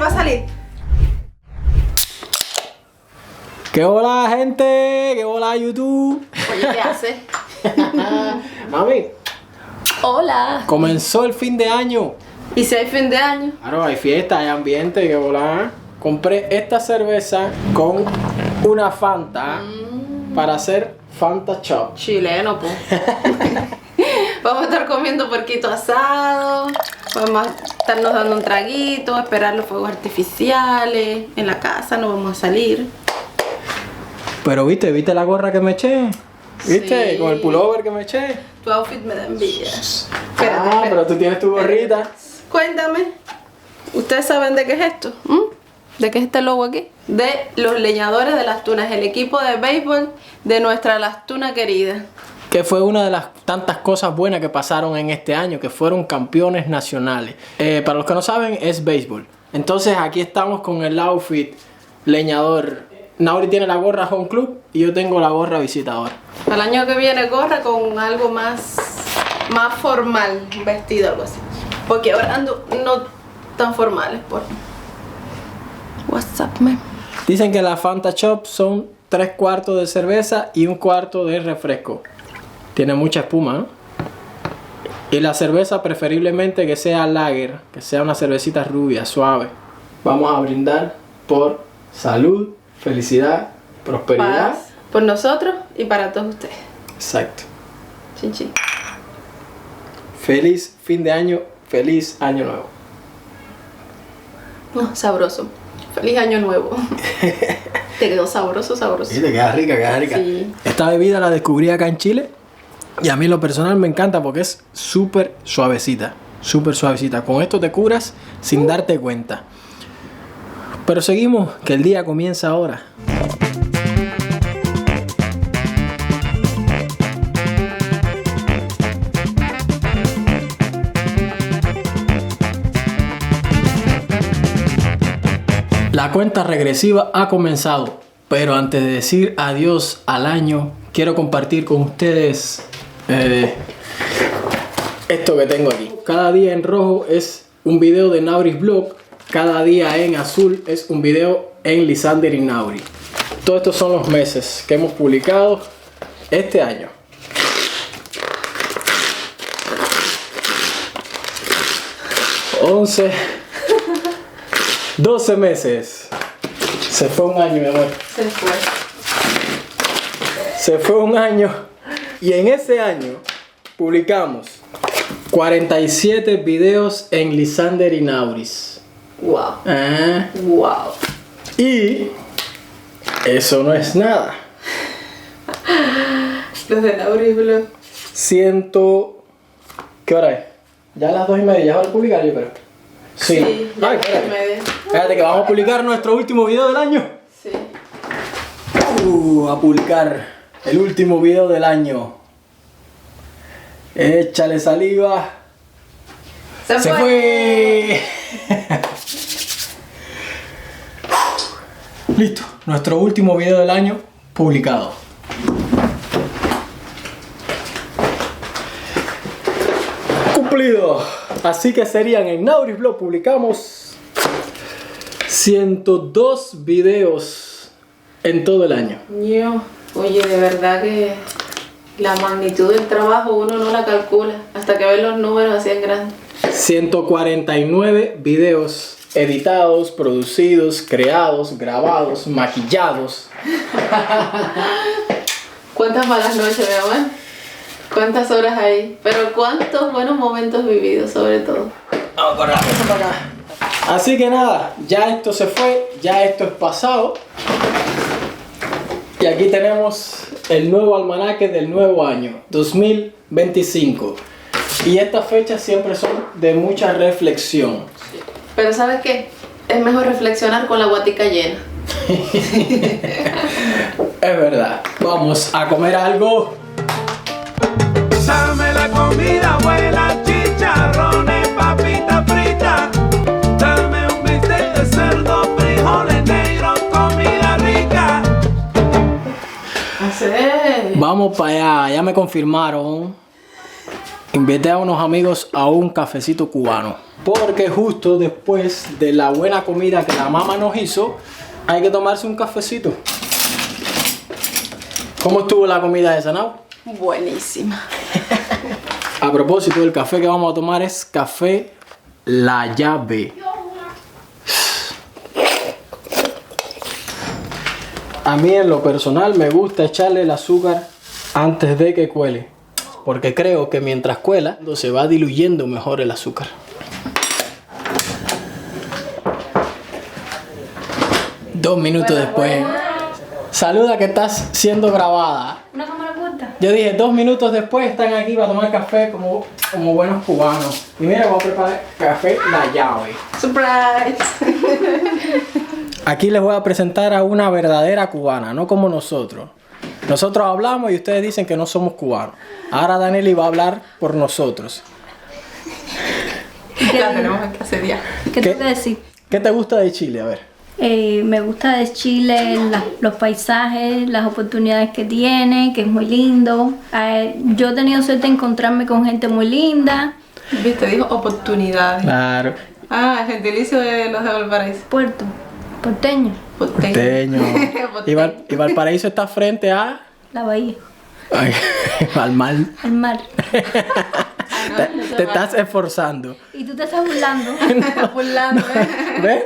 a salir. ¿Qué hola, gente? ¿Qué hola, YouTube? Oye, ¿qué haces? Mami, Hola. comenzó el fin de año. ¿Y si hay fin de año? Claro, hay fiesta, hay ambiente, qué hola. Compré esta cerveza con una Fanta para hacer Fanta Chop. Chileno, pues. Vamos a estar comiendo puerquito asado. Vamos a estarnos dando un traguito, a esperar los fuegos artificiales. En la casa no vamos a salir. Pero ¿viste la gorra que me eché? ¿Viste? Sí. Con el pullover que me eché. Tu outfit me da envidia. Ah, pero tú tienes tu gorrita. Cuéntame. ¿Ustedes saben de qué es esto? ¿De qué es este logo aquí? De los leñadores de Las Tunas, el equipo de béisbol de nuestra Las Tunas querida. Que fue una de las tantas cosas buenas que pasaron en este año, que fueron campeones nacionales. Para los que no saben, es béisbol. Entonces aquí estamos con el outfit leñador. Nauri tiene la gorra Home Club y yo tengo la gorra visitador. Al año que viene gorra con algo más formal, un vestido, algo así. Porque ahora ando no tan formales por WhatsApp, man. Dicen que la Fanta Chop son 3/4 de cerveza y 1/4 de refresco. Tiene mucha espuma, ¿no? Y la cerveza preferiblemente que sea lager, que sea una cervecita rubia, suave. Vamos a brindar por salud, felicidad, prosperidad. Paz por nosotros y para todos ustedes. Exacto. Chin chin. Feliz fin de año, feliz año nuevo. Sabroso. Feliz año nuevo. Te quedó sabroso. Sí, te queda rica, queda rica. Sí. Esta bebida la descubrí acá en Chile y a mí en lo personal me encanta porque es súper suavecita. Súper suavecita. Con esto te curas sin darte cuenta. Pero seguimos, que el día comienza ahora. La cuenta regresiva ha comenzado, pero antes de decir adiós al año, quiero compartir con ustedes esto que tengo aquí. Cada día en rojo es un video de Nauris Vlog, cada día en azul es un video en Lisander y Nauri. Todos estos son los meses que hemos publicado este año. ...11... 12 meses. Se fue un año, mi amor. Se fue. Se fue un año. Y en ese año publicamos 47 videos en Lisander y Nauris. Wow. Wow. Y eso no es nada. Los de Nauris Vlog. ¿Qué hora es? Ya a las 2:30. Ya va a publicar, yo creo. Sí. ya Ay, es espérate. media. Espérate que vamos a publicar nuestro último video del año. Sí. A publicar el último video del año. Échale saliva. Se Se fue. fue. Listo. Nuestro último video del año publicado. Cumplido. Así que serían en Nauris Vlog publicamos 102 videos en todo el año. Oye, de verdad que la magnitud del trabajo uno no la calcula hasta que ve los números así en grande. 149 videos editados, producidos, creados, grabados, maquillados. ¿Cuántas malas noches, mi amor? ¿Cuántas horas hay? Pero cuántos buenos momentos vividos, sobre todo. Vamos con la cosa para acá. Así que nada, ya esto se fue, ya esto es pasado. Y aquí tenemos el nuevo almanaque del nuevo año, 2025. Y estas fechas siempre son de mucha reflexión. Pero ¿sabes qué? Es mejor reflexionar con la guatica llena. Es verdad. Vamos a comer algo. Dame la comida, abuela, chicharrones, papita frita. Dame un bistec de cerdo, frijoles negros, comida rica. Vamos para allá, ya me confirmaron. Invité a unos amigos a un cafecito cubano. Porque justo después de la buena comida que la mamá nos hizo, hay que tomarse un cafecito. ¿Cómo estuvo la comida de Sanao? Buenísima. A propósito, el café que vamos a tomar es café La Llave. A mí en lo personal me gusta echarle el azúcar antes de que cuele, porque creo que mientras cuela se va diluyendo mejor el azúcar. Dos minutos después. Saluda que estás siendo grabada. ¿Una cámara oculta? Yo dije 2 minutos después están aquí para tomar café como buenos cubanos. Y mira, voy a preparar café La Llave. Surprise. Aquí les voy a presentar a una verdadera cubana, no como nosotros. Nosotros hablamos y ustedes dicen que no somos cubanos. Ahora Danelli va a hablar por nosotros. La tenemos que hacer ya. ¿Qué tengo que decir? ¿Qué te gusta de Chile? A ver. Me gusta de Chile los paisajes, las oportunidades que tiene, que es muy lindo. Yo he tenido suerte de encontrarme con gente muy linda. Viste, dijo oportunidades. Claro. Ah, gentilicio de los de Valparaíso. Puerto, porteño, Porteño. Y Valparaíso está frente a... la bahía, Ay, al mar. el mar. Te estás esforzando. Y tú te estás burlando. Burlando, ¿Ves?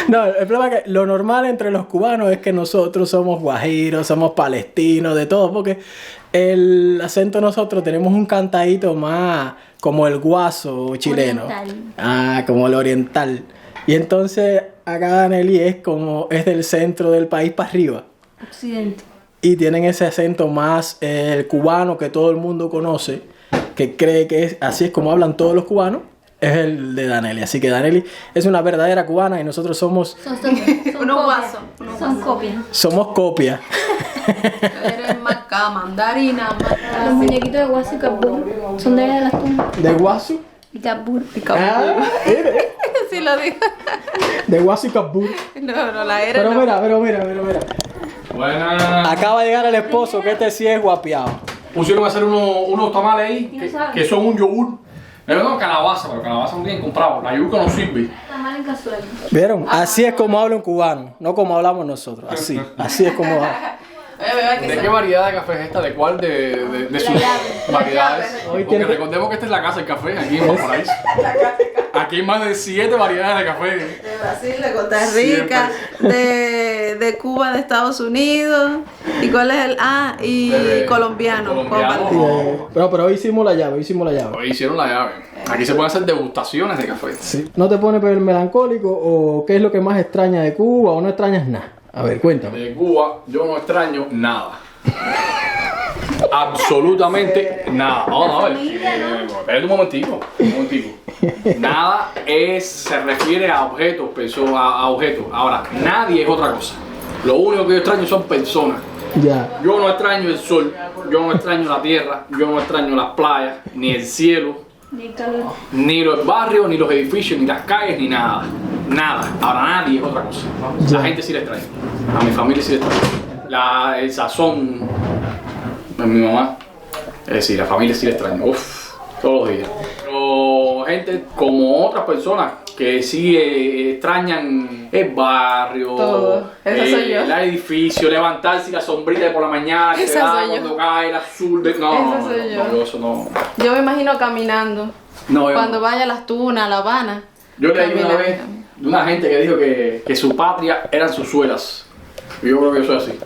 No, el problema es que lo normal entre los cubanos es que nosotros somos guajiros, somos palestinos, de todo, porque el acento nosotros tenemos un cantadito más como el guaso chileno. Oriental. Como el oriental. Y entonces acá Danelli es del centro del país para arriba. Occidente. Y tienen ese acento más el cubano que todo el mundo conoce, que cree que así es como hablan todos los cubanos, es el de Danelli. Así que Danelli es una verdadera cubana y nosotros somos Son Unos copias. guasos, unos Son copias. copia. Eres maca, mandarina, Los muñequitos de Guaso y Capur son de allá de las tumbas. ¿De guaso? Y Capur. Ah, mire. Sí lo dijo. De guaso y cabur. No, la era. Pero no. mira. Buenas. Acaba de llegar el esposo, que este sí es guapiado. Pusieron a hacer unos tamales ahí ¿Y no saben? que son un yogur. No, calabaza, pero calabaza no tienen comprado. La yuca no sirve. Está mal en cazuela. ¿Vieron? Así es como habla un cubano, no como hablamos nosotros. Así es como habla. ¿De qué variedad de café es esta? ¿De cuál de sus llave. variedades? Hoy Porque tiene que- recordemos que esta es la casa del café, aquí en Valparaíso. Aquí hay más de 7 variedades de café. De Brasil, de Costa Rica, de Cuba, de Estados Unidos. ¿Y cuál es el? Ah, y colombiano. Colombiano. Pero hoy hicimos la llave, Hoy hicieron la llave. Aquí se pueden hacer degustaciones de café. Sí. ¿No te pone melancólico o qué es lo que más extraña de Cuba o no extrañas nada? A ver, cuéntame. De Cuba yo no extraño nada. Absolutamente nada. No, a ver. Espérate un momentico. Nada se refiere a objetos, a objetos. Ahora, nadie es otra cosa. Lo único que yo extraño son personas. Ya. Yo no extraño el sol, yo no extraño la tierra, yo no extraño las playas, ni el cielo, Ni el calor. ni los barrios, ni los edificios, ni las calles, ni nada. Nada. Ahora nadie es otra cosa. Ya. La gente sí le extraña. A mi familia sí le extraña. El sazón de mi mamá. Es decir, la familia sí le extraña. Uf, todos los días. Pero gente como otras personas que sí extrañan el barrio, Todo. Esa soy yo. el edificio, levantarse y la sombrita de por la mañana, que Esa da soy yo. cuando cae el azul de... No, Esa no, soy no, yo. eso no. Yo me imagino caminando. No, yo Cuando no. vaya a Las Tunas, a La Habana. Yo leí una Caminando. vez de una gente que dijo que su patria eran sus suelas. Y yo creo que eso es así.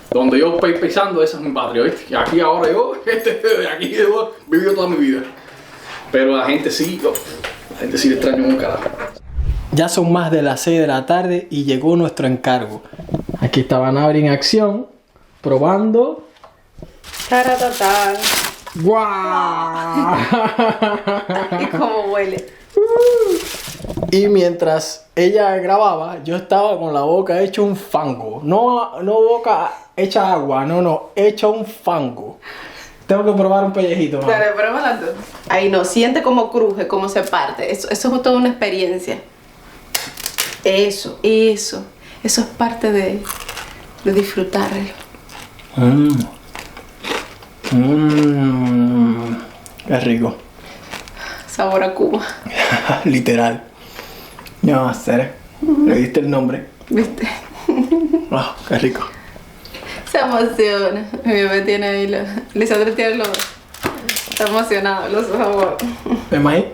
Donde yo estoy pisando, esa es mi patria, ¿viste? Y aquí ahora yo, de aquí yo he vivido toda mi vida. Pero la gente sí le extraño un carajo. Ya son más de las 6 de la tarde y llegó nuestro encargo. Aquí estaba Nabri en acción, probando. Taratatán. ¡Guau! Y cómo huele. Y mientras ella grababa, yo estaba con la boca hecha un fango. No boca hecha agua, no, hecha un fango. Tengo que probar un pellejito más. Dale, pruébala tú. Ahí no, siente cómo cruje, cómo se parte. Eso es toda una experiencia. Eso es parte de disfrutarlo. Qué rico. Sabor a Cuba. Literal. Ya va a ser. Le diste el nombre. ¿Viste? Wow, qué rico. Se emociona. Mi bebé tiene ahí Lisandro tiene los... Está emocionado, los sabores. ¿Me imagino?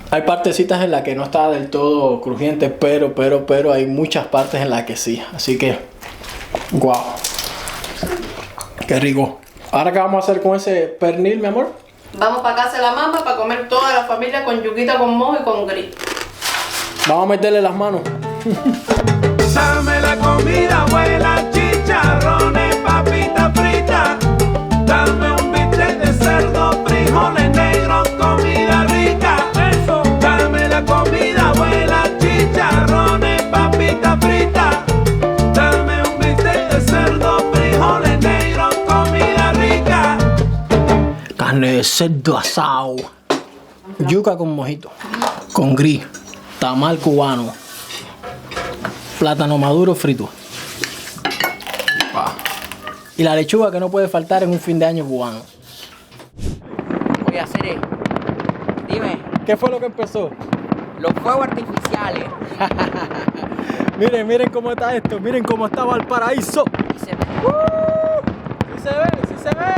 Hay partecitas en las que no está del todo crujiente, pero hay muchas partes en las que sí. Así que, wow. Qué rico. Ahora, ¿qué vamos a hacer con ese pernil, mi amor? Vamos para casa de la mamá para comer toda la familia con yuquita, con mojo y con gris. Vamos a meterle las manos. Dame la comida, abuela, chicharrones, papita frita. Dame un bistec de cerdo, frijoles negros, comida rica. Eso. Dame la comida, abuela, chicharrones, papita frita. Dame un bistec de cerdo, frijoles negros, comida rica. Carne de cerdo asado. Yuca con mojito. Con gris. Tamal cubano. Plátano maduro frito. Y la lechuga que no puede faltar en un fin de año cubano. Voy a hacer, dime, ¿Qué fue lo que empezó? los fuegos artificiales. Miren cómo está esto. Miren cómo está Valparaíso. Y se- Sí se ve, sí se ve.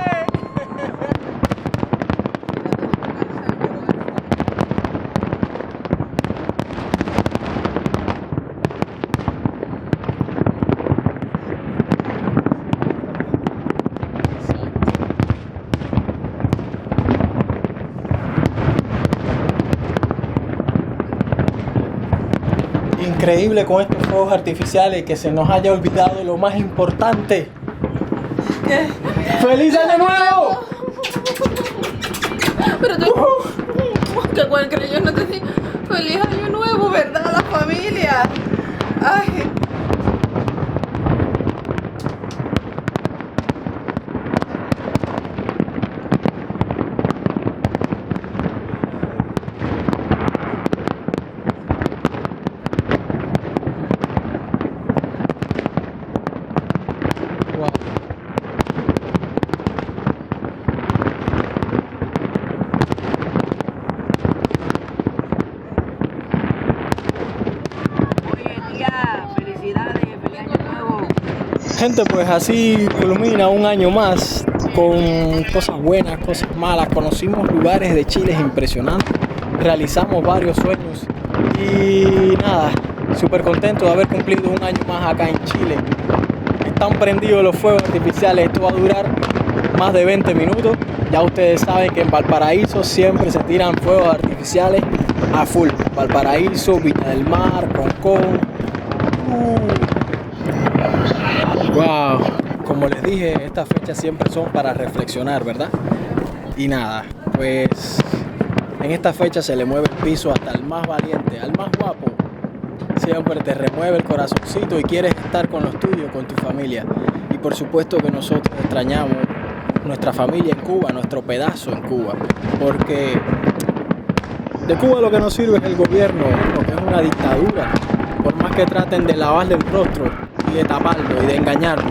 Increíble con estos fuegos artificiales que se nos haya olvidado lo más importante. ¡Feliz año nuevo! Pero tú... Que cualquiera yo no te digo feliz año nuevo, ¿verdad? La familia. Ay. Wow. Oye, tía, felicidades, feliz año nuevo. Gente, pues así culmina un año más con cosas buenas, cosas malas. Conocimos lugares de Chile impresionantes, realizamos varios sueños y nada, súper contento de haber cumplido un año más acá en Chile. Están prendidos los fuegos artificiales, esto va a durar más de 20 minutos. Ya ustedes saben que en Valparaíso siempre se tiran fuegos artificiales a full. Valparaíso, Viña del Mar, Concón. Wow, como les dije, estas fechas siempre son para reflexionar, ¿verdad? Y nada, pues en esta fecha se le mueve el piso hasta el más valiente, al más guapo. Siempre te remueve el corazoncito y quieres estar con los tuyos, con tu familia. Y por supuesto que nosotros extrañamos nuestra familia en Cuba, nuestro pedazo en Cuba. Porque de Cuba lo que nos sirve es el gobierno, porque es una dictadura. Por más que traten de lavarle el rostro y de taparlo y de engañarlo.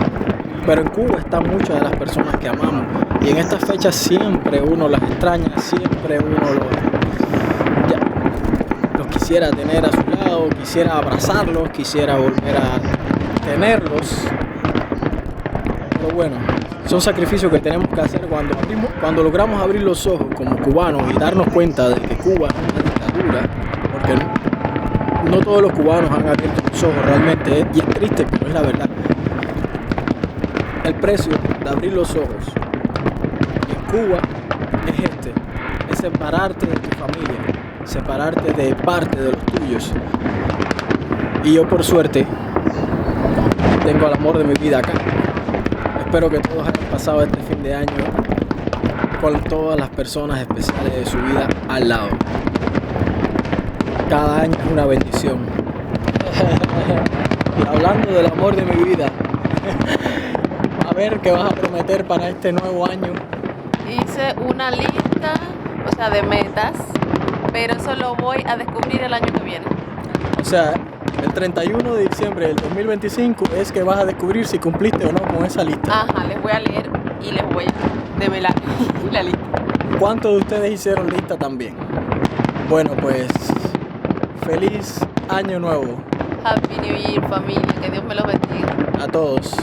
Pero en Cuba están muchas de las personas que amamos. Y en estas fechas siempre uno las extraña, siempre uno los quisiera tener a su lado, quisiera abrazarlos, quisiera volver a tenerlos. Pero bueno, son sacrificios que tenemos que hacer cuando logramos abrir los ojos como cubanos y darnos cuenta de que Cuba es una dictadura, porque no todos los cubanos han abierto los ojos realmente, y es triste, pero es la verdad. El precio de abrir los ojos en Cuba es separarte de tu familia, separarte de parte de los tuyos. Y yo por suerte tengo al amor de mi vida acá. Espero que todos hayan pasado este fin de año con todas las personas especiales de su vida al lado. Cada año es una bendición. Y hablando del amor de mi vida, a ver qué vas a prometer para este nuevo año. Hice una lista, o sea, de metas, pero eso lo voy a descubrir el año que viene. O sea, el 31 de diciembre del 2025 es que vas a descubrir si cumpliste o no con esa lista. Ajá, les voy a leer y les voy a develar la lista. ¿Cuántos de ustedes hicieron lista también? Bueno, pues feliz año nuevo Happy New Year, familia. Que Dios me los bendiga. a todos.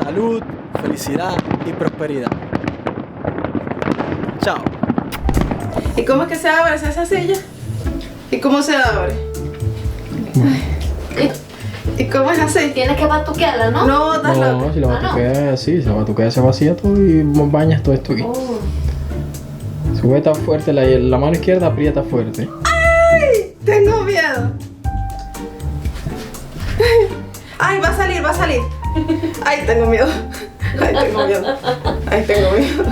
Salud, felicidad y prosperidad. Chao. ¿Y cómo es que se abre esa silla? ¿Y cómo se abre? ¿Y cómo es así? Tienes que batuquearla, ¿no? No, estás loco. No, si la Ah, no. batuquea es así, si la batuquea se vacía todo y bañas todo esto aquí. Oh. Sube tan fuerte, la mano izquierda aprieta fuerte. Tengo miedo. Ay, va a salir, va a salir. Ay, tengo miedo. Ay, tengo miedo. Ay, tengo miedo.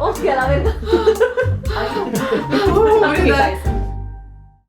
Hostia, la verdad. Ay,